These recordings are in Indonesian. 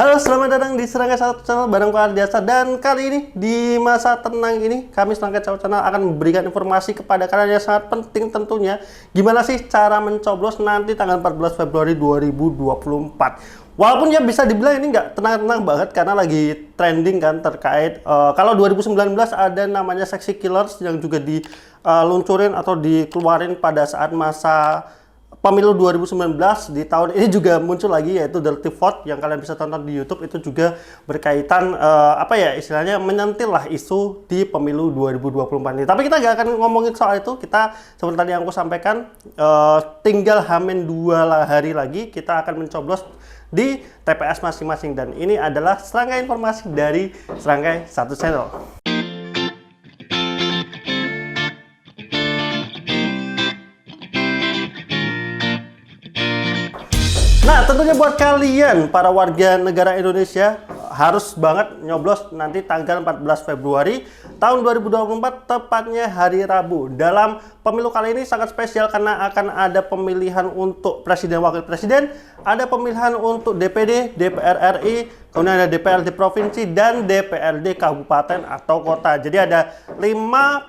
Halo, selamat datang di Serangga Satu Channel bareng Pak Ardiasa. Dan kali ini di masa tenang ini, kami Serangga Satu Channel akan memberikan informasi kepada kalian yang sangat penting tentunya. Gimana sih cara mencoblos nanti tanggal 14 Februari 2024. Walaupun ya bisa dibilang ini nggak tenang-tenang banget karena lagi trending kan terkait kalau 2019 ada namanya Sexy Killers yang juga diluncurin atau dikeluarin pada saat masa Pemilu 2019. Di tahun ini juga muncul lagi yaitu Dirty Vote yang kalian bisa tonton di YouTube. Itu juga berkaitan apa ya istilahnya menyentil lah isu di Pemilu 2024 ini. Tapi kita nggak akan ngomongin soal itu. Kita seperti tadi yang aku sampaikan tinggal hamin 2 hari lagi kita akan mencoblos di TPS masing-masing, dan ini adalah serangkai informasi dari Serangkai Satu Channel. Nah, tentunya buat kalian para warga negara Indonesia harus banget nyoblos nanti tanggal 14 Februari tahun 2024, tepatnya hari Rabu. Dalam pemilu kali ini sangat spesial karena akan ada pemilihan untuk presiden wakil presiden, ada pemilihan untuk DPD, DPR RI, kemudian ada DPRD provinsi dan DPRD kabupaten atau kota. Jadi ada 5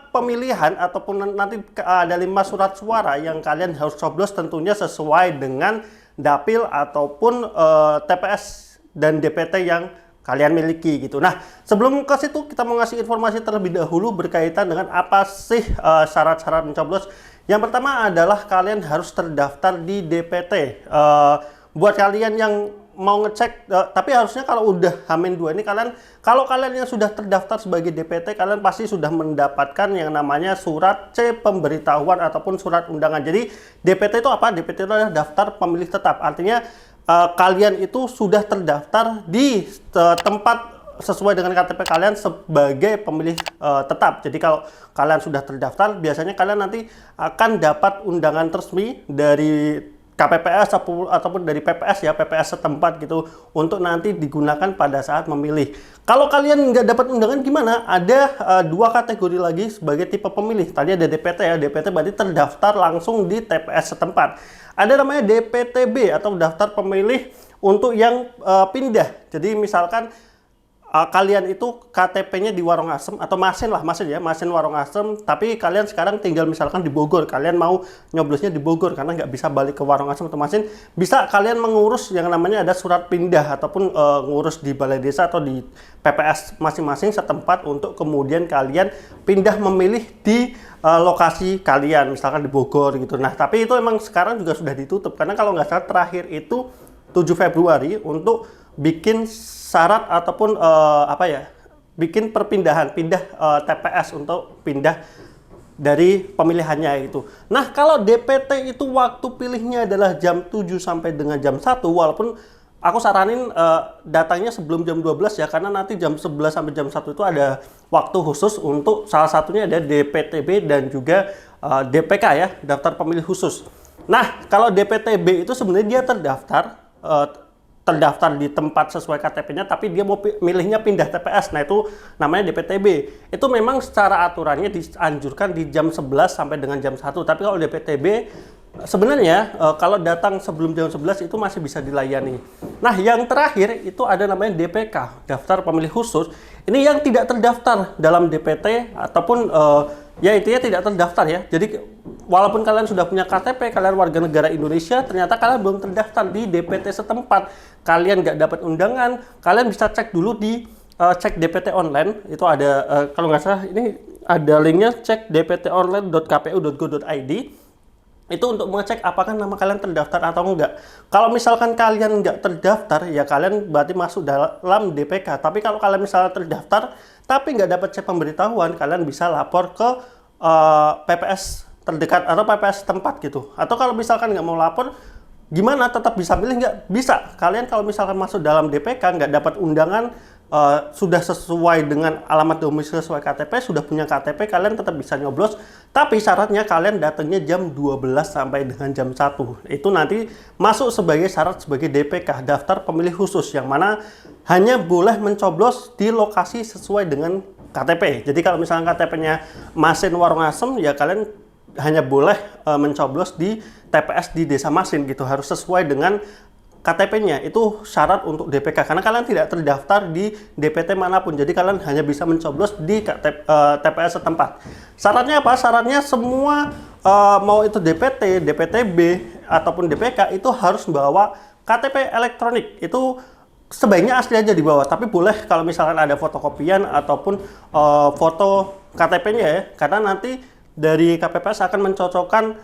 pemilihan ataupun nanti ada 5 surat suara yang kalian harus coblos tentunya sesuai dengan dapil ataupun TPS dan DPT yang kalian miliki gitu. Nah, sebelum ke situ kita mau ngasih informasi terlebih dahulu berkaitan dengan apa sih syarat-syarat mencoblos. Yang pertama adalah kalian harus terdaftar di DPT. Buat kalian yang mau ngecek, tapi harusnya kalau udah Hamin 2 ini kalau kalian yang sudah terdaftar sebagai DPT, kalian pasti sudah mendapatkan yang namanya surat C pemberitahuan ataupun surat undangan. Jadi DPT itu apa? DPT itu adalah daftar pemilih tetap. Artinya kalian itu sudah terdaftar di tempat sesuai dengan KTP kalian sebagai pemilih tetap. Jadi kalau kalian sudah terdaftar, biasanya kalian nanti akan dapat undangan resmi dari KPPS ataupun dari PPS ya, PPS setempat gitu, untuk nanti digunakan pada saat memilih. Kalau kalian nggak dapat undangan gimana? Ada 2 kategori lagi sebagai tipe pemilih. Tadi ada DPT ya, DPT berarti terdaftar langsung di TPS setempat. Ada namanya DPTB atau daftar pemilih untuk yang pindah. Jadi misalkan kalian itu KTP-nya di Warongasem atau Masin Warongasem, tapi kalian sekarang tinggal misalkan di Bogor, kalian mau nyoblosnya di Bogor karena nggak bisa balik ke Warongasem atau Masin, bisa kalian mengurus yang namanya ada surat pindah ataupun ngurus di balai desa atau di PPS masing-masing setempat untuk kemudian kalian pindah memilih di lokasi kalian, misalkan di Bogor gitu. Nah, tapi itu emang sekarang juga sudah ditutup karena kalau nggak salah terakhir itu 7 Februari untuk bikin syarat ataupun bikin perpindahan, pindah TPS untuk pindah dari pemilihannya itu. Nah, kalau DPT itu waktu pilihnya adalah jam 7 sampai dengan jam 1, walaupun aku saranin datangnya sebelum jam 12 ya, karena nanti jam 11 sampai jam 1 itu ada waktu khusus untuk salah satunya ada DPTB dan juga DPK ya, daftar pemilih khusus. Nah, kalau DPTB itu sebenarnya dia terdaftar di tempat sesuai KTP-nya, tapi dia mau milihnya pindah TPS. Nah, itu namanya DPTB. Itu memang secara aturannya dianjurkan di jam 11 sampai dengan jam 1. Tapi kalau DPTB sebenarnya kalau datang sebelum jam 11 itu masih bisa dilayani. Nah, yang terakhir itu ada namanya DPK, daftar pemilih khusus. Ini yang tidak terdaftar dalam DPT ataupun ya intinya tidak terdaftar ya. Jadi walaupun kalian sudah punya KTP, kalian warga negara Indonesia, ternyata kalian belum terdaftar di DPT setempat, kalian nggak dapat undangan, kalian bisa cek dulu di cek DPT online. Itu ada kalau nggak salah ini ada linknya, cek dptonline.kpu.go.id. Itu untuk mengecek apakah nama kalian terdaftar atau enggak. Kalau misalkan kalian nggak terdaftar, ya kalian berarti masuk dalam DPK. Tapi kalau kalian misalnya terdaftar, tapi nggak dapat cek pemberitahuan, kalian bisa lapor ke PPS terdekat atau PPS tempat gitu. Atau kalau misalkan nggak mau lapor, gimana? Tetap bisa pilih nggak? Bisa. Kalian kalau misalkan masuk dalam DPK, nggak dapat undangan, sudah sesuai dengan alamat domisili sesuai KTP, sudah punya KTP, kalian tetap bisa nyoblos. Tapi syaratnya kalian datangnya jam 12 sampai dengan jam 1. Itu nanti masuk sebagai syarat sebagai DPK, daftar pemilih khusus, yang mana hanya boleh mencoblos di lokasi sesuai dengan KTP. Jadi kalau misalnya KTP-nya Masin Warongasem, ya kalian hanya boleh mencoblos di TPS di Desa Masin gitu, harus sesuai dengan KTP-nya itu syarat untuk DPK karena kalian tidak terdaftar di DPT manapun. Jadi kalian hanya bisa mencoblos di TPS setempat. Syaratnya apa? Syaratnya semua mau itu DPT, DPTB ataupun DPK itu harus membawa KTP elektronik. Itu sebaiknya asli aja dibawa, tapi boleh kalau misalkan ada fotokopian ataupun foto KTP-nya ya, karena nanti dari KPPS akan mencocokkan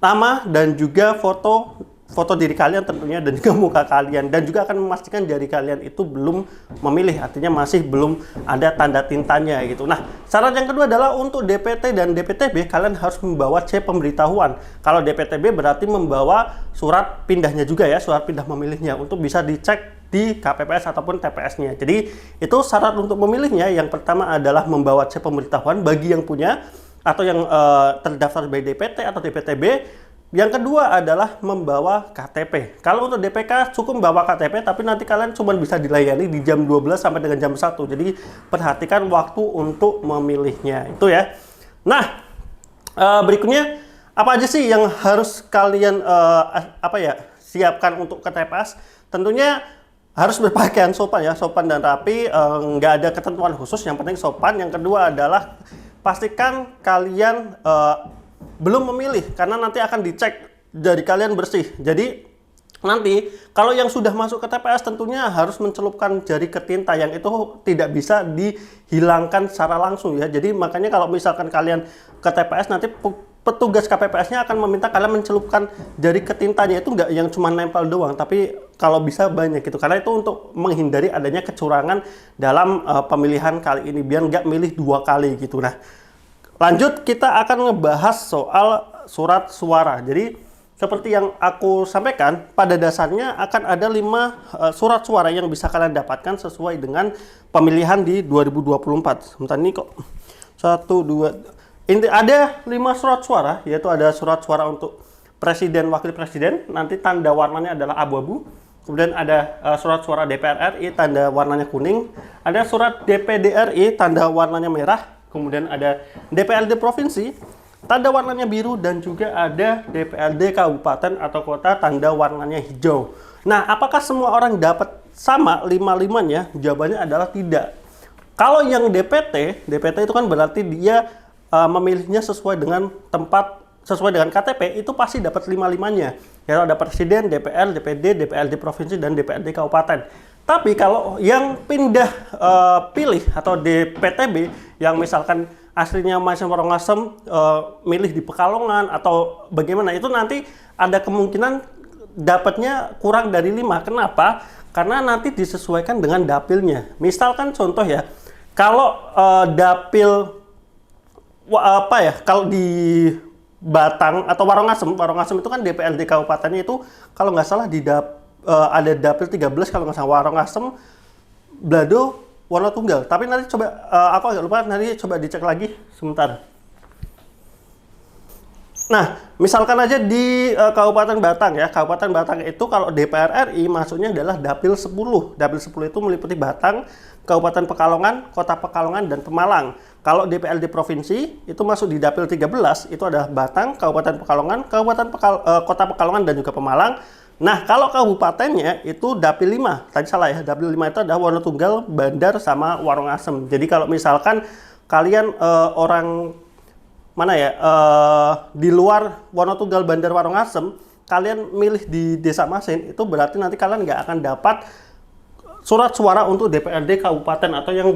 nama dan juga foto diri kalian tentunya dan juga muka kalian, dan juga akan memastikan jari kalian itu belum memilih, artinya masih belum ada tanda tintanya gitu. Nah, syarat yang kedua adalah untuk DPT dan DPTB kalian harus membawa C pemberitahuan. Kalau DPTB berarti membawa surat pindahnya juga ya, surat pindah memilihnya untuk bisa dicek di KPPS ataupun TPS-nya. Jadi itu syarat untuk memilihnya. Yang pertama adalah membawa C pemberitahuan bagi yang punya atau yang terdaftar sebagai DPT atau DPTB. Yang kedua adalah membawa KTP. Kalau untuk DPK cukup membawa KTP, tapi nanti kalian cuma bisa dilayani di jam 12 sampai dengan jam 1. Jadi perhatikan waktu untuk memilihnya. Itu ya. Nah, berikutnya apa aja sih yang harus kalian siapkan untuk ke TPS? Tentunya harus berpakaian sopan ya, sopan dan rapi, nggak ada ketentuan khusus, yang penting sopan. Yang kedua adalah pastikan kalian belum memilih, karena nanti akan dicek dari kalian bersih. Jadi nanti kalau yang sudah masuk ke TPS tentunya harus mencelupkan jari ke tinta, yang itu tidak bisa dihilangkan secara langsung ya. Jadi makanya kalau misalkan kalian ke TPS, nanti petugas KPPS-nya akan meminta kalian mencelupkan jari ke tintanya, itu nggak yang cuma nempel doang, tapi kalau bisa banyak gitu, karena itu untuk menghindari adanya kecurangan dalam pemilihan kali ini, biar nggak milih 2 kali gitu. Nah, lanjut kita akan ngebahas soal surat suara. Jadi seperti yang aku sampaikan, pada dasarnya akan ada 5 surat suara yang bisa kalian dapatkan sesuai dengan pemilihan di 2024. Sebentar ini kok 1, 2, ini ada 5 surat suara, yaitu ada surat suara untuk presiden, wakil presiden, nanti tanda warnanya adalah abu-abu. Kemudian ada surat suara DPR RI, tanda warnanya kuning. Ada surat DPD RI, tanda warnanya merah. Kemudian ada DPRD provinsi, tanda warnanya biru, dan juga ada DPRD kabupaten atau kota, tanda warnanya hijau. Nah, apakah semua orang dapat sama 5-5-nya? Jawabannya adalah tidak. Kalau yang DPT itu kan berarti dia memilihnya sesuai dengan tempat, sesuai dengan KTP, itu pasti dapat 5-5-nya. Ya, ada presiden, DPR, DPD, DPRD provinsi, dan DPRD kabupaten. Tapi kalau yang pindah pilih atau DPTB yang misalkan aslinya Masyarakat Warongasem milih di Pekalongan atau bagaimana, itu nanti ada kemungkinan dapatnya kurang dari 5. Kenapa? Karena nanti disesuaikan dengan dapilnya. Misalkan contoh ya, kalau dapil kalau di Batang atau Warongasem itu kan DPRD kabupatennya itu kalau nggak salah ada dapil 13 kalau nggak salah, Warongasem, Blado, Wonotunggal. Tapi nanti coba, aku agak lupa, nanti coba dicek lagi sebentar. Nah, misalkan aja di Kabupaten Batang ya, Kabupaten Batang itu kalau DPR RI masuknya adalah dapil 10. Dapil 10 itu meliputi Batang, Kabupaten Pekalongan, Kota Pekalongan, dan Pemalang. Kalau DPRD provinsi itu masuk di dapil 13, itu adalah Batang, Kabupaten Pekalongan, Kota Pekalongan, dan juga Pemalang. Nah, kalau kabupatennya itu dapil 5. Tadi salah ya, dapil 5 itu adalah Wonotunggal, Bandar, sama Warongasem. Jadi kalau misalkan kalian orang mana ya, di luar Wonotunggal, Bandar, Warongasem, kalian milih di Desa Masin, itu berarti nanti kalian nggak akan dapat surat suara untuk DPRD kabupaten atau yang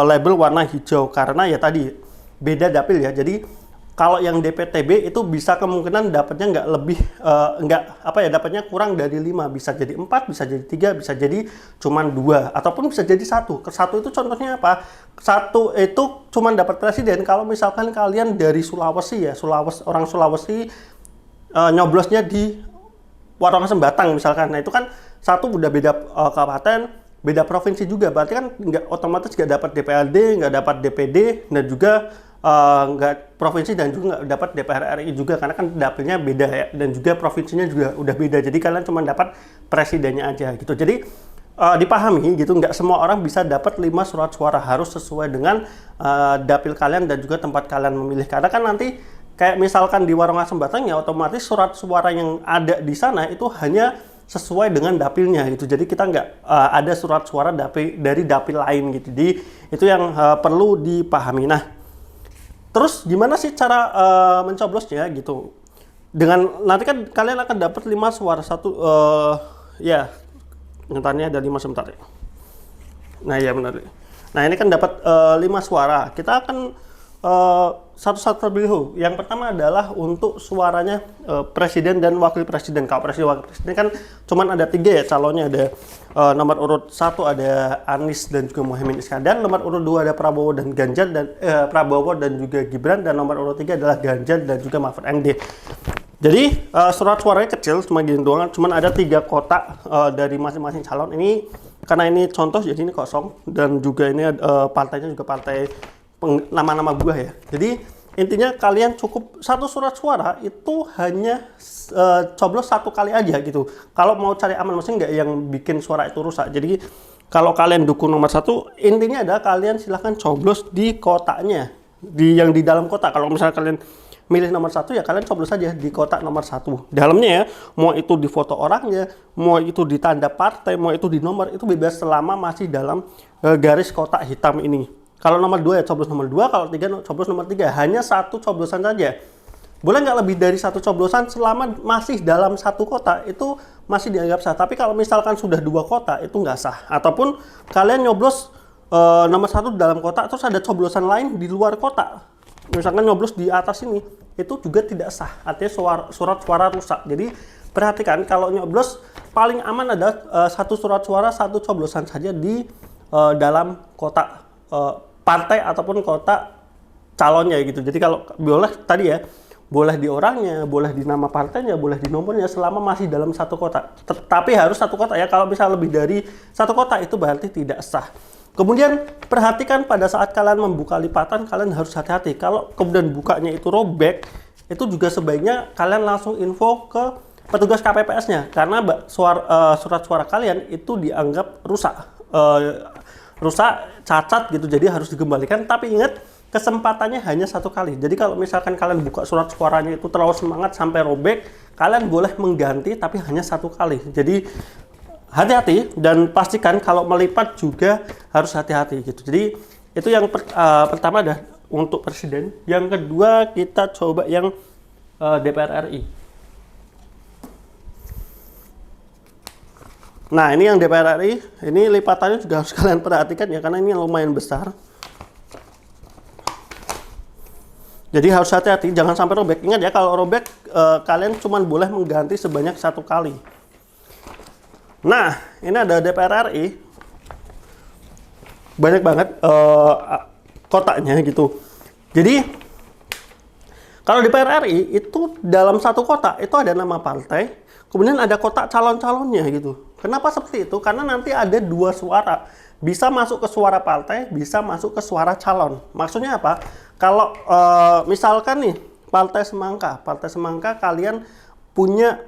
label warna hijau, karena ya tadi beda dapil ya. Jadi kalau yang DPTB itu bisa kemungkinan dapatnya nggak lebih, dapatnya kurang dari 5, bisa jadi 4, bisa jadi 3, bisa jadi cuman 2, ataupun bisa jadi 1. Satu itu contohnya apa? 1 itu cuman dapat presiden kalau misalkan kalian dari Sulawesi ya, orang Sulawesi nyoblosnya di Warongasem Batang misalkan. Nah, itu kan 1 udah beda kabupaten, beda provinsi juga, berarti kan nggak otomatis nggak dapat DPRD, nggak dapat DPD, dan juga nggak provinsi, dan juga nggak dapat DPR RI juga, karena kan dapilnya beda ya, dan juga provinsinya juga udah beda. Jadi kalian cuma dapat presidennya aja gitu. Jadi dipahami gitu, nggak semua orang bisa dapat 5 surat suara, harus sesuai dengan dapil kalian dan juga tempat kalian memilih. Karena kan nanti kayak misalkan di Warongasem Batang ya, otomatis surat suara yang ada di sana itu hanya sesuai dengan dapilnya gitu. Jadi kita nggak ada surat suara dari dapil lain gitu. Jadi itu yang perlu dipahami. Nah, terus gimana sih cara mencoblosnya gitu? Dengan nanti kan kalian akan dapat 5 suara satu ya, ngetannya ada 5 sebentar ya. Nah ya benar. Nah ini kan dapat 5 suara. Kita akan satu-satu terlebih dahulu. Yang pertama adalah untuk suaranya presiden dan wakil presiden. Kalau presiden wakil presiden kan cuman ada 3 ya calonnya. Ada nomor urut 1 ada Anies dan juga Muhaimin Iskandar, nomor urut 2 ada Prabowo dan Ganjar dan Prabowo dan juga Gibran, dan nomor urut 3 adalah Ganjar dan juga Mahfud MD. Jadi surat suaranya kecil, cuma gini doang, cuman ada 3 kotak dari masing-masing calon. Ini karena ini contoh, jadi ini kosong, dan juga ini partainya juga partai nama-nama buah ya. Jadi intinya kalian cukup satu surat suara itu hanya coblos 1 kali aja gitu. Kalau mau cari aman, maksudnya nggak yang bikin suara itu rusak. Jadi kalau kalian dukung nomor 1, intinya adalah kalian silahkan coblos di kotaknya, yang di dalam kotak. Kalau misalnya kalian milih nomor 1 ya kalian coblos saja di kotak nomor 1. Dalamnya ya, mau itu di foto orangnya, mau itu di tanda partai, mau itu di nomor, itu bebas selama masih dalam garis kotak hitam ini. Kalau nomor 2 ya coblos nomor 2, kalau 3 coblos nomor 3. Hanya 1 coblosan saja. Boleh nggak lebih dari 1 coblosan selama masih dalam 1 kotak, itu masih dianggap sah. Tapi kalau misalkan sudah 2 kotak, itu nggak sah. Ataupun kalian nyoblos nomor 1 dalam kotak, terus ada coblosan lain di luar kotak. Misalkan nyoblos di atas ini, itu juga tidak sah. Artinya surat suara rusak. Jadi perhatikan, kalau nyoblos paling aman adalah 1 surat suara, 1 coblosan saja di dalam kotak partai ataupun kotak calonnya gitu. Jadi kalau boleh tadi ya, boleh di orangnya, boleh di nama partainya, boleh di nomornya selama masih dalam 1 kotak. Tapi harus 1 kotak ya. Kalau misal lebih dari 1 kotak itu berarti tidak sah. Kemudian perhatikan pada saat kalian membuka lipatan, kalian harus hati-hati. Kalau kemudian bukanya itu robek, itu juga sebaiknya kalian langsung info ke petugas KPPS-nya, karena surat suara kalian itu dianggap rusak, cacat gitu, jadi harus dikembalikan. Tapi ingat, kesempatannya hanya 1 kali. Jadi kalau misalkan kalian buka surat suaranya itu terlalu semangat sampai robek, kalian boleh mengganti tapi hanya 1 kali. Jadi hati-hati, dan pastikan kalau melipat juga harus hati-hati gitu. Jadi itu yang pertama dah untuk presiden. Yang kedua kita coba yang DPR RI. Nah ini yang DPR RI, ini lipatannya juga harus kalian perhatikan ya, karena ini lumayan besar. Jadi harus hati-hati, jangan sampai robek. Ingat ya, kalau robek kalian cuma boleh mengganti sebanyak 1 kali. Nah, ini ada DPR RI, banyak banget kotaknya gitu. Jadi kalau DPR RI itu dalam 1 kotak itu ada nama partai, kemudian ada kotak calon-calonnya gitu. Kenapa seperti itu? Karena nanti ada 2 suara, bisa masuk ke suara partai, bisa masuk ke suara calon. Maksudnya apa? Kalau misalkan nih Partai Semangka kalian punya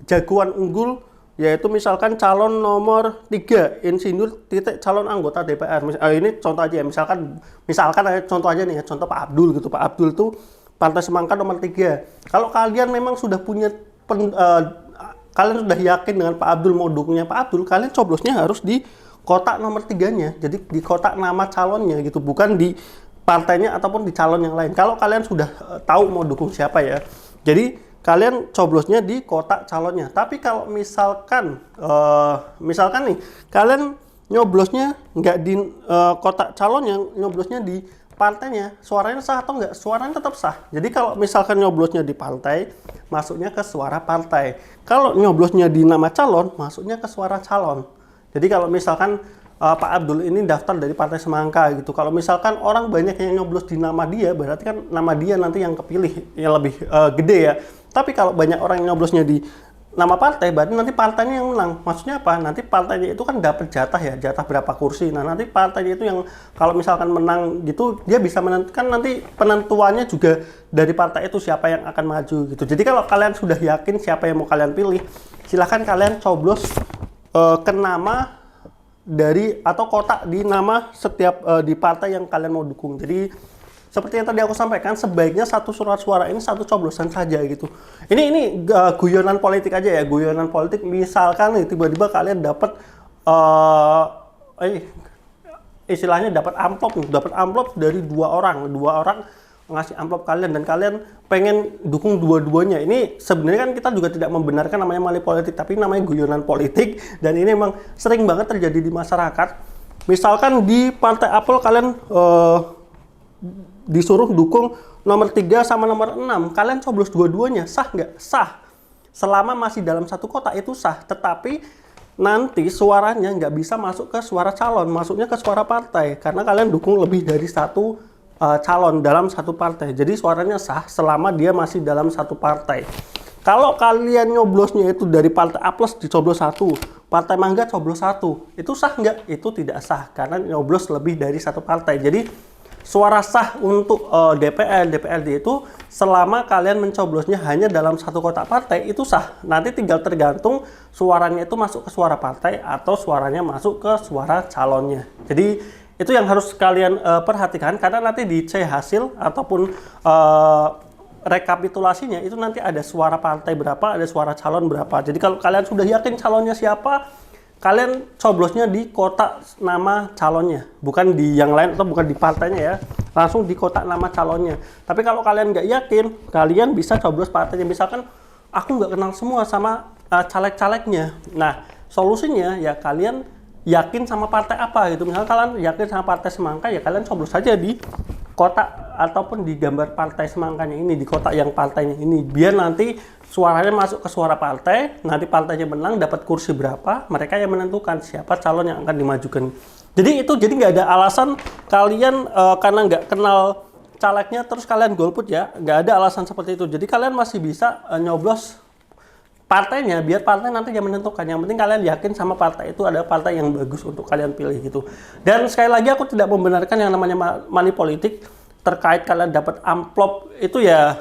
jagoan unggul, yaitu misalkan calon nomor 3, insinyur titik calon anggota DPR. Ini contoh aja ya, misalkan contoh aja nih ya, contoh Pak Abdul gitu. Pak Abdul tuh Partai Semangka nomor 3. Kalau kalian memang sudah punya kalian sudah yakin dengan Pak Abdul, mau dukungnya Pak Abdul, kalian coblosnya harus di kotak nomor 3-nya. Jadi di kotak nama calonnya gitu, bukan di partainya ataupun di calon yang lain. Kalau kalian sudah tahu mau dukung siapa ya, jadi kalian coblosnya di kotak calonnya. Tapi kalau misalkan nih kalian nyoblosnya nggak di kotak calonnya, nyoblosnya di partainya, suaranya sah atau enggak? Suaranya tetap sah. Jadi kalau misalkan nyoblosnya di partai, masuknya ke suara partai. Kalau nyoblosnya di nama calon, masuknya ke suara calon. Jadi kalau misalkan Pak Abdul ini daftar dari Partai Semangka gitu, kalau misalkan orang banyak yang nyoblos di nama dia, berarti kan nama dia nanti yang kepilih, yang lebih gede ya. Tapi kalau banyak orang yang nyoblosnya di nama partai, berarti nanti partainya yang menang. Maksudnya apa? Nanti partainya itu kan dapat jatah ya, jatah berapa kursi. Nah nanti partainya itu yang kalau misalkan menang gitu, dia bisa menentukan, nanti penentuannya juga dari partai itu siapa yang akan maju gitu. Jadi kalau kalian sudah yakin siapa yang mau kalian pilih, silahkan kalian coblos ke nama dari atau kotak di nama setiap di partai yang kalian mau dukung. Jadi seperti yang tadi aku sampaikan, sebaiknya satu surat suara ini satu coblosan saja gitu. Ini guyonan politik aja ya, guyonan politik. Misalkan nih tiba-tiba kalian dapat istilahnya dapat amplop dari dua orang ngasih amplop kalian dan kalian pengen dukung dua-duanya. Ini sebenarnya kan kita juga tidak membenarkan namanya money politik, tapi namanya guyonan politik, dan ini memang sering banget terjadi di masyarakat. Misalkan di Partai Apel kalian disuruh dukung nomor 3 sama nomor 6, kalian coblos dua-duanya, sah nggak? Sah. Selama masih dalam satu kota itu sah, tetapi nanti suaranya nggak bisa masuk ke suara calon, masuknya ke suara partai, karena kalian dukung lebih dari satu calon dalam satu partai. Jadi suaranya sah selama dia masih dalam satu partai. Kalau kalian nyoblosnya itu dari Partai A plus dicoblos 1, Partai Mangga coblos 1, itu sah nggak? Itu tidak sah, karena nyoblos lebih dari satu partai. Jadi suara sah untuk DPR, DPRD itu selama kalian mencoblosnya hanya dalam satu kotak partai, itu sah. Nanti tinggal tergantung suaranya itu masuk ke suara partai atau suaranya masuk ke suara calonnya. Jadi itu yang harus kalian perhatikan, karena nanti di C hasil ataupun rekapitulasinya itu nanti ada suara partai berapa, ada suara calon berapa. Jadi kalau kalian sudah yakin calonnya siapa, kalian coblosnya di kotak nama calonnya, bukan di yang lain atau bukan di partainya ya, langsung di kotak nama calonnya. Tapi kalau kalian nggak yakin, kalian bisa coblos partainya. Misalkan aku nggak kenal semua sama caleg-calegnya. Nah, solusinya ya kalian yakin sama partai apa gitu. Misalkan kalian yakin sama partai Semangka, ya kalian coblos saja di kotak ataupun di gambar partai Semangkanya ini, di kotak yang partainya ini, biar nanti suaranya masuk ke suara partai, nanti partainya menang dapat kursi berapa, mereka yang menentukan siapa calon yang akan dimajukan. Jadi nggak ada alasan kalian karena nggak kenal calegnya terus kalian golput ya, nggak ada alasan seperti itu. Jadi kalian masih bisa nyoblos partainya, biar partai nanti yang menentukan. Yang penting kalian yakin sama partai itu adalah partai yang bagus untuk kalian pilih gitu. Dan sekali lagi aku tidak membenarkan yang namanya money politik terkait kalian dapat amplop itu ya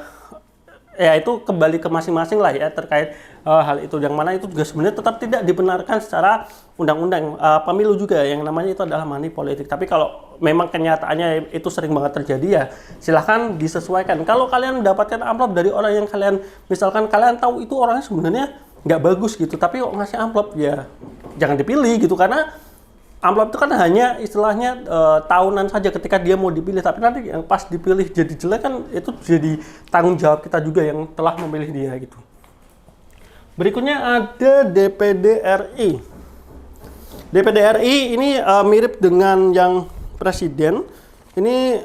itu kembali ke masing-masing lah ya terkait hal itu, yang mana itu juga sebenarnya tetap tidak dibenarkan secara undang-undang pemilu juga, yang namanya itu adalah money politik. Tapi kalau memang kenyataannya itu sering banget terjadi ya silahkan disesuaikan. Kalau kalian mendapatkan amplop dari orang yang kalian, misalkan kalian tahu itu orangnya sebenarnya nggak bagus gitu, tapi kok ngasih amplop, ya jangan dipilih gitu, karena amplop itu kan hanya istilahnya tahunan saja ketika dia mau dipilih, tapi nanti yang pas dipilih jadi jelek kan itu jadi tanggung jawab kita juga yang telah memilih dia gitu. Berikutnya ada DPD RI. DPD RI ini mirip dengan yang presiden. Ini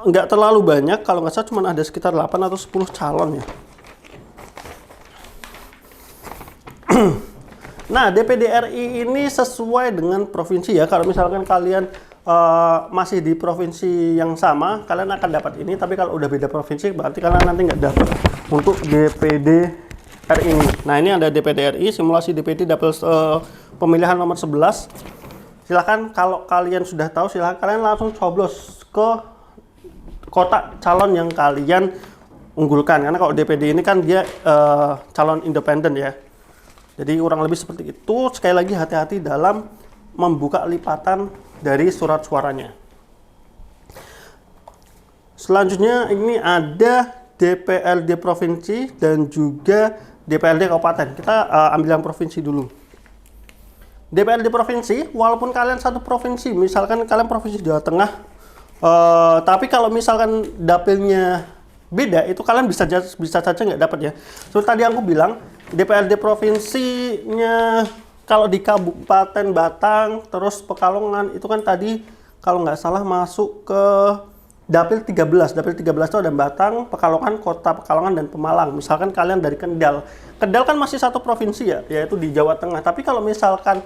nggak terlalu banyak, kalau nggak salah cuma ada sekitar 8 atau 10 calon ya. Nah, DPD RI ini sesuai dengan provinsi ya. Kalau misalkan kalian masih di provinsi yang sama, kalian akan dapat ini. Tapi kalau udah beda provinsi, berarti kalian nanti nggak dapat untuk DPD RI ini. Nah, ini ada DPD RI, simulasi DPD dapil pemilihan nomor 11. Silahkan kalau kalian sudah tahu, silahkan kalian langsung coblos ke kotak calon yang kalian unggulkan. Karena kalau DPD ini kan dia calon independen ya. Jadi kurang lebih seperti itu. Sekali lagi hati-hati dalam membuka lipatan dari surat suaranya. Selanjutnya ini ada DPRD provinsi dan juga DPRD kabupaten. Kita ambil yang provinsi dulu. DPRD provinsi, walaupun kalian satu provinsi, misalkan kalian provinsi Jawa Tengah, tapi kalau misalkan dapilnya beda, itu kalian bisa saja nggak dapat ya. Seperti tadi aku bilang, DPRD provinsinya kalau di Kabupaten Batang, terus Pekalongan, itu kan tadi kalau nggak salah masuk ke dapil 13. Dapil 13 itu ada Batang, Pekalongan, Kota Pekalongan, dan Pemalang. Misalkan kalian dari Kendal. Kendal kan masih satu provinsi ya, yaitu di Jawa Tengah. Tapi kalau misalkan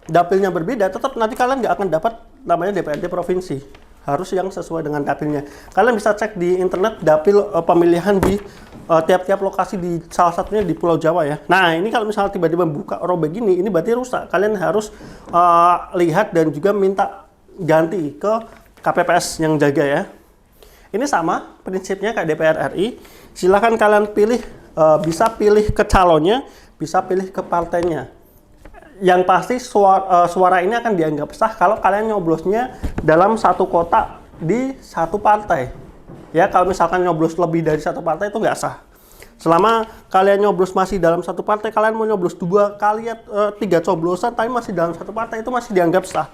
dapilnya berbeda, tetap nanti kalian nggak akan dapat namanya DPRD provinsi. Harus yang sesuai dengan dapilnya. Kalian bisa cek di internet dapil pemilihan di tiap-tiap lokasi, di salah satunya di Pulau Jawa ya. Nah, ini kalau misalnya tiba-tiba buka robek gini, ini berarti rusak. Kalian harus lihat dan juga minta ganti ke KPPS yang jaga ya. Ini sama prinsipnya kayak DPR RI. Silahkan kalian pilih, bisa pilih ke calonnya, bisa pilih ke partainya. Yang pasti suara ini akan dianggap sah kalau kalian nyoblosnya dalam satu kotak di satu partai. Ya, kalau misalkan nyoblos lebih dari satu partai itu nggak sah. Selama kalian nyoblos masih dalam satu partai, kalian mau nyoblos 2 kali, 3 coblosan, tapi masih dalam satu partai, itu masih dianggap sah.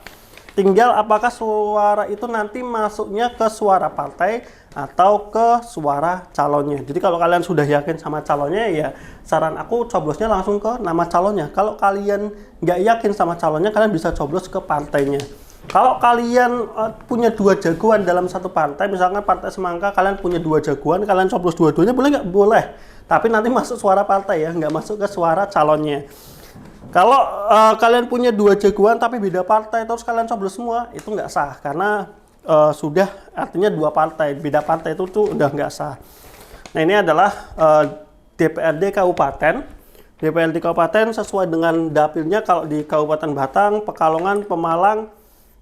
Tinggal apakah suara itu nanti masuknya ke suara partai atau ke suara calonnya. Jadi kalau kalian sudah yakin sama calonnya, ya saran aku coblosnya langsung ke nama calonnya. Kalau kalian nggak yakin sama calonnya, kalian bisa coblos ke partainya. Kalau kalian punya 2 jagoan dalam satu partai, misalkan Partai Semangka, kalian punya 2 jagoan, kalian coblos dua-duanya, boleh nggak? Boleh. Tapi nanti masuk suara partai ya, nggak masuk ke suara calonnya. Kalau kalian punya 2 jagoan tapi beda partai, terus kalian coblos semua, itu nggak sah. Karena sudah artinya 2 partai, beda partai itu tuh udah nggak sah. Nah, ini adalah DPRD Kabupaten. DPRD Kabupaten sesuai dengan dapilnya. Kalau di Kabupaten Batang, Pekalongan, Pemalang,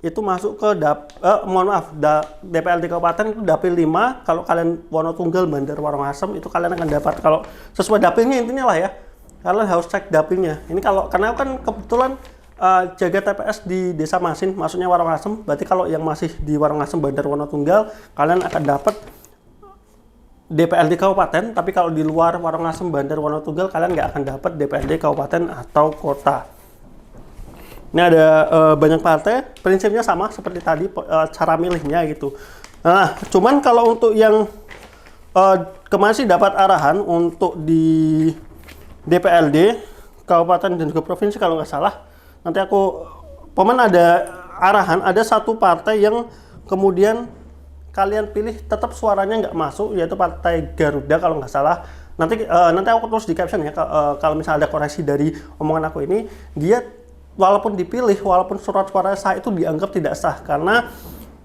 itu masuk ke DPRD Kabupaten itu dapil 5. Kalau kalian Wonotunggal, Bandar, Warongasem, itu kalian akan dapat. Kalau sesuai dapilnya intinya lah ya, kalian harus cek dapilnya. Ini karena kan kebetulan jaga TPS di Desa Masin, maksudnya Warongasem. Berarti kalau yang masih di Warongasem, Bandar, Wonotunggal, kalian akan dapat DPRD Kabupaten. Tapi kalau di luar Warongasem, Bandar, Wonotunggal, kalian nggak akan dapat DPRD Kabupaten atau kota. Ini ada banyak partai, prinsipnya sama seperti tadi, cara milihnya gitu. Nah, cuman kalau untuk yang kemarin sih dapat arahan untuk di DPRD Kabupaten dan juga provinsi kalau nggak salah. Nanti aku ada arahan, ada satu partai yang kemudian kalian pilih tetap suaranya nggak masuk, yaitu Partai Garuda kalau nggak salah. Nanti aku tulis di caption ya, kalau misalnya ada koreksi dari omongan aku ini, dia walaupun dipilih, walaupun surat suara sah itu dianggap tidak sah karena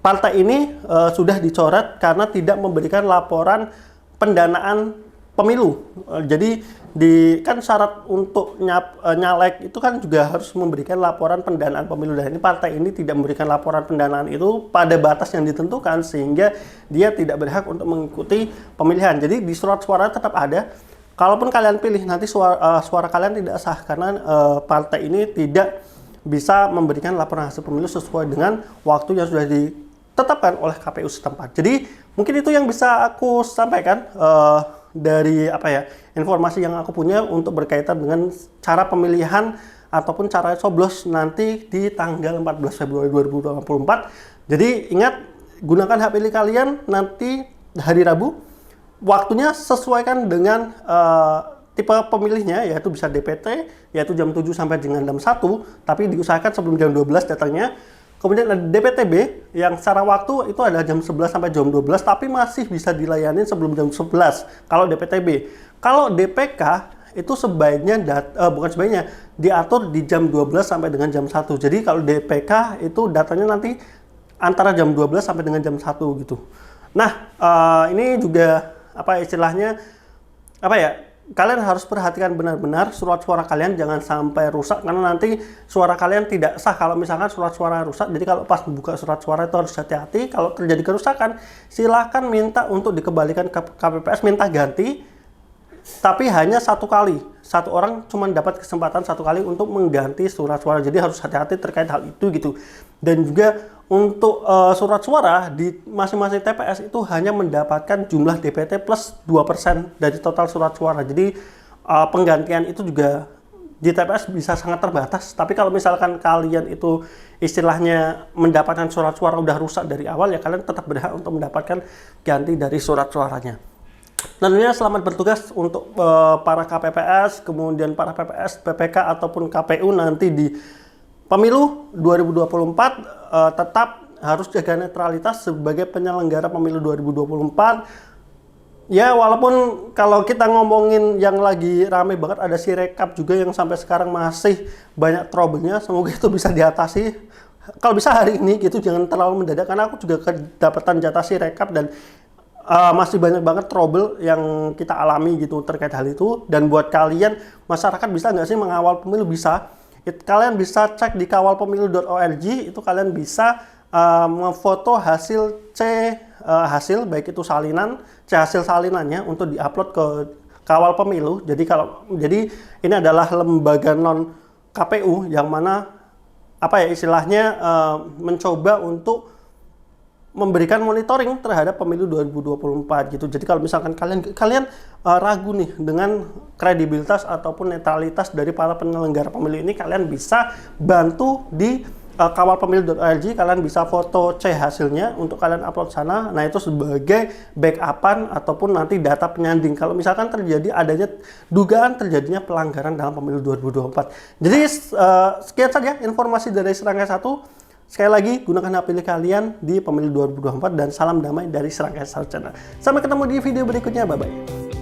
partai ini sudah dicoret karena tidak memberikan laporan pendanaan pemilu. Jadi kan syarat untuk nyalek itu kan juga harus memberikan laporan pendanaan pemilu. Dan ini partai ini tidak memberikan laporan pendanaan itu pada batas yang ditentukan sehingga dia tidak berhak untuk mengikuti pemilihan. Jadi di surat suara tetap ada. Kalaupun kalian pilih, nanti suara kalian tidak sah karena partai ini tidak bisa memberikan laporan hasil pemilu sesuai dengan waktu yang sudah ditetapkan oleh KPU setempat. Jadi mungkin itu yang bisa aku sampaikan dari informasi yang aku punya untuk berkaitan dengan cara pemilihan ataupun cara coblos nanti di tanggal 14 Februari 2024. Jadi ingat, gunakan hak pilih kalian nanti hari Rabu. Waktunya sesuaikan dengan tipe pemilihnya, yaitu bisa DPT, yaitu jam 7 sampai dengan jam 1, tapi diusahakan sebelum jam 12 datangnya. Kemudian ada DPTB, yang secara waktu itu adalah jam 11 sampai jam 12, tapi masih bisa dilayani sebelum jam 11, kalau DPTB. Kalau DPK, itu sebaiknya, diatur di jam 12 sampai dengan jam 1. Jadi kalau DPK, itu datanya nanti antara jam 12 sampai dengan jam 1 gitu. Nah, ini juga kalian harus perhatikan benar-benar surat suara kalian jangan sampai rusak karena nanti suara kalian tidak sah kalau misalkan surat suara rusak. Jadi kalau pas buka surat suara itu harus hati-hati. Kalau terjadi kerusakan, silahkan minta untuk dikembalikan ke KPPS, minta ganti, tapi hanya 1 kali. Satu orang cuma dapat kesempatan 1 kali untuk mengganti surat suara. Jadi harus hati-hati terkait hal itu gitu. Dan juga untuk surat suara di masing-masing TPS itu hanya mendapatkan jumlah DPT plus 2% dari total surat suara. Jadi penggantian itu juga di TPS bisa sangat terbatas. Tapi kalau misalkan kalian itu istilahnya mendapatkan surat suara udah rusak dari awal, ya kalian tetap berhak untuk mendapatkan ganti dari surat suaranya. Tentunya selamat bertugas untuk para KPPS, kemudian para PPS, PPK ataupun KPU nanti di Pemilu 2024. Tetap harus jaga netralitas sebagai penyelenggara pemilu 2024. Ya, walaupun kalau kita ngomongin yang lagi rame banget ada Sirekap juga yang sampai sekarang masih banyak trouble-nya. Semoga itu bisa diatasi. Kalau bisa hari ini gitu, jangan terlalu mendadak karena aku juga kedapatan jatah Sirekap dan masih banyak banget trouble yang kita alami gitu terkait hal itu. Dan buat kalian masyarakat, bisa nggak sih mengawal pemilu? Bisa. Kalian bisa cek di kawalpemilu.org, itu kalian bisa memfoto hasil hasil baik itu salinan, hasil salinannya untuk diupload ke Kawal Pemilu. Jadi ini adalah lembaga non KPU yang mana istilahnya mencoba untuk memberikan monitoring terhadap pemilu 2024 gitu. Jadi kalau misalkan kalian ragu nih dengan kredibilitas ataupun netralitas dari para penyelenggara pemilu ini, kalian bisa bantu di kawalpemilu.org. Kalian bisa foto C hasilnya untuk kalian upload sana. Nah, itu sebagai backupan ataupun nanti data penyanding kalau misalkan dugaan terjadinya pelanggaran dalam pemilu 2024. Jadi sekian saja informasi dari Serangkai 1. Sekali lagi, gunakan hak pilih kalian di pemilu 2024 dan salam damai dari Serangkai 1 Channel. Sampai ketemu di video berikutnya. Bye-bye.